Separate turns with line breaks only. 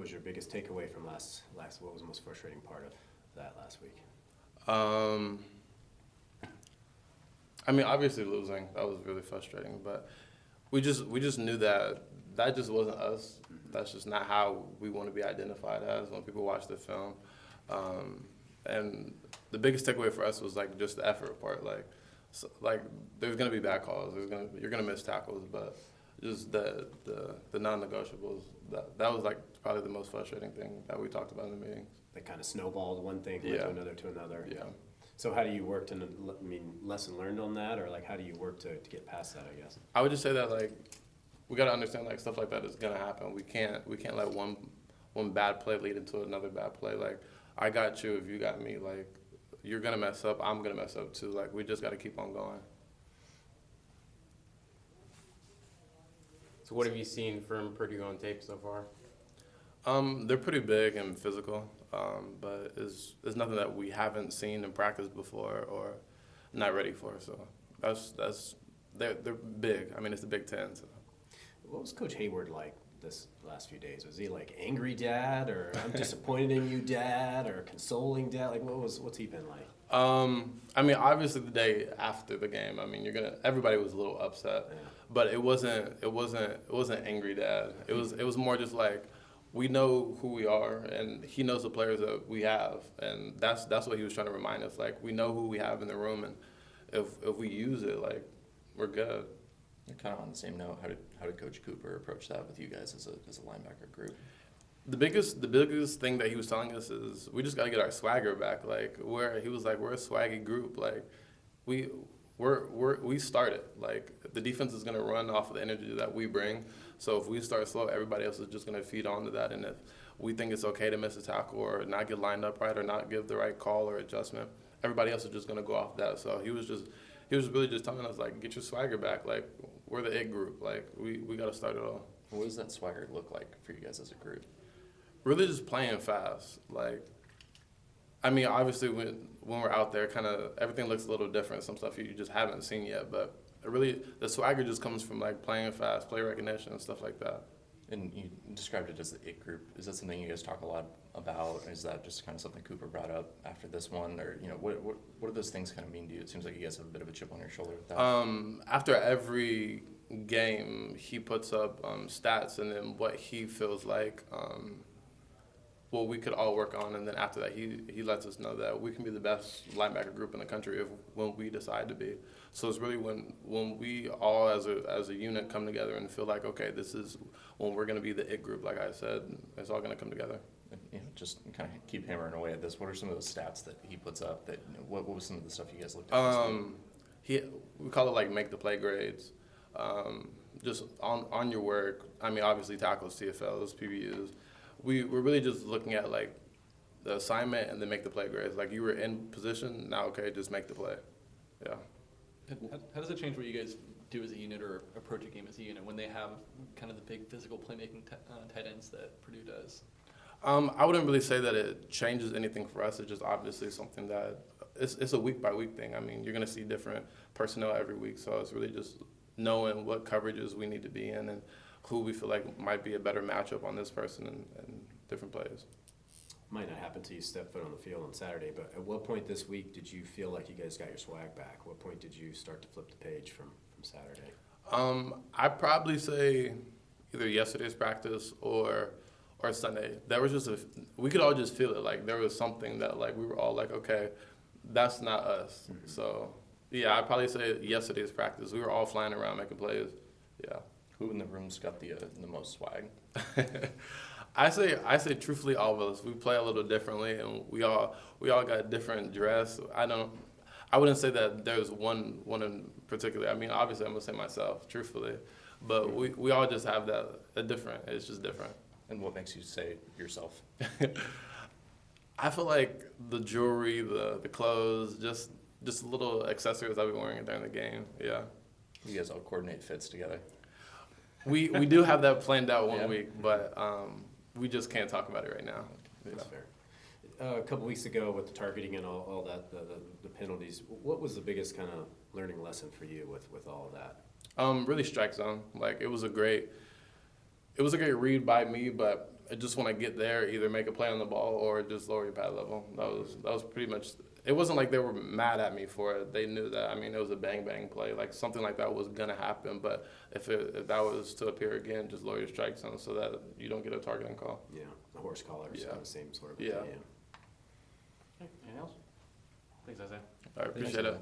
was your biggest takeaway from last? What was the most frustrating part of that last week?
I mean, obviously losing, that was really frustrating, but we just knew that just wasn't us. That's just not how we want to be identified as when people watch the film. And the biggest takeaway for us was like just the effort part. Like there's gonna be bad calls. You're gonna miss tackles, but just the non-negotiables. That was like probably the most frustrating thing that we talked about in the meetings.
They kind of snowballed one thing to another.
Yeah.
So how do you work lesson learned on that, or like how do you work to get past that, I guess?
I would just say that like we got to understand like stuff like that is gonna happen. We can't let one bad play lead into another bad play. Like I got you if you got me. Like you're gonna mess up, I'm gonna mess up too. Like we just got to keep on going.
So what have you seen from Purdue on tape so far?
They're pretty big and physical, but it's nothing that we haven't seen in practice before or not ready for. So they're big. I mean, it's the Big Ten. So.
What was Coach Hayward like this last few days? Was he like angry dad, or I'm disappointed in you dad, or consoling dad? Like what's he been like?
I mean, obviously the day after the game, I mean, everybody was a little upset, but it wasn't angry dad. It was more just like, we know who we are, and he knows the players that we have, and that's what he was trying to remind us. Like, we know who we have in the room, and if we use it, like, we're good.
Kind of on the same note, how did Coach Cooper approach that with you guys as a linebacker group?
The biggest thing that he was telling us is we just got to get our swagger back. Like, he was like, we're a swaggy group. Like, we started. Like, the defense is going to run off of the energy that we bring. So if we start slow, everybody else is just going to feed onto that. And if we think it's okay to miss a tackle or not get lined up right or not give the right call or adjustment, everybody else is just going to go off that. So he was really just telling us, like, get your swagger back. Like, we're the it group. Like, we got to start it all.
What does that swagger look like for you guys as a group?
Really just playing fast. Like, I mean, obviously when we're out there, kind of everything looks a little different. Some stuff you just haven't seen yet, but really the swagger just comes from like playing fast, play recognition, and stuff like that.
And you described it as the it group. Is that something you guys talk a lot about? Is that just kind of something Cooper brought up after this one, or what do those things kind of mean to you? It seems like you guys have a bit of a chip on your shoulder with that.
After every game, he puts up stats and then what he feels like. What we could all work on, and then after that, he lets us know that we can be the best linebacker group in the country when we decide to be. So it's really when we all as a unit come together and feel like, okay, this is when we're going to be the it group. Like I said, it's all going to come together.
Just kind of keep hammering away at this. What are some of those stats that he puts up? That what was some of the stuff you guys looked at?
We call it like make the play grades. Just on your work. I mean, obviously tackles, TFLs, PBUs. We're really just looking at like the assignment and then make the play grades. Like you were in position, now okay, just make the play. Yeah.
How does it change what you guys do as a unit or approach a game as a unit when they have kind of the big physical playmaking tight ends that Purdue does?
I wouldn't really say that it changes anything for us. It's just obviously something that it's a week by week thing. I mean, you're going to see different personnel every week, so it's really just knowing what coverages we need to be in and who we feel like might be a better matchup on this person and different plays.
Might not happen until you step foot on the field on Saturday, but at what point this week did you feel like you guys got your swag back? What point did you start to flip the page from Saturday?
I'd probably say either yesterday's practice or Sunday. There was just we could all just feel it. Like there was something that like we were all like, okay, that's not us. Mm-hmm. So yeah, I'd probably say yesterday's practice. We were all flying around making plays. Yeah.
Who in the room's got the most swag?
I say truthfully, all of us. We play a little differently, and we all got different dress. I wouldn't say that there's one in particular. I mean, obviously, I'm gonna say myself, truthfully, but we all just have that different. It's just different.
And what makes you say yourself?
I feel like the jewelry, the clothes, just little accessories I've been wearing during the game. Yeah.
You guys all coordinate fits together.
We do have that planned out one week, but we just can't talk about it right now.
That's fair. A couple weeks ago with the targeting and all that, the penalties, what was the biggest kind of learning lesson for you with all of that?
Really strike zone. Like it was a great read by me, but I just want to get there, either make a play on the ball or just lower your pad level. That was pretty much. It wasn't like they were mad at me for it. They knew that. I mean, it was a bang bang play. Like something like that was gonna happen. But if that was to appear again, just lower your strike zone so that you don't get a targeting call.
Yeah, the horse collar is
Yeah.
kind of the same sort of
Yeah.
thing.
Okay, anything else? Thanks, Isaiah.
I appreciate it.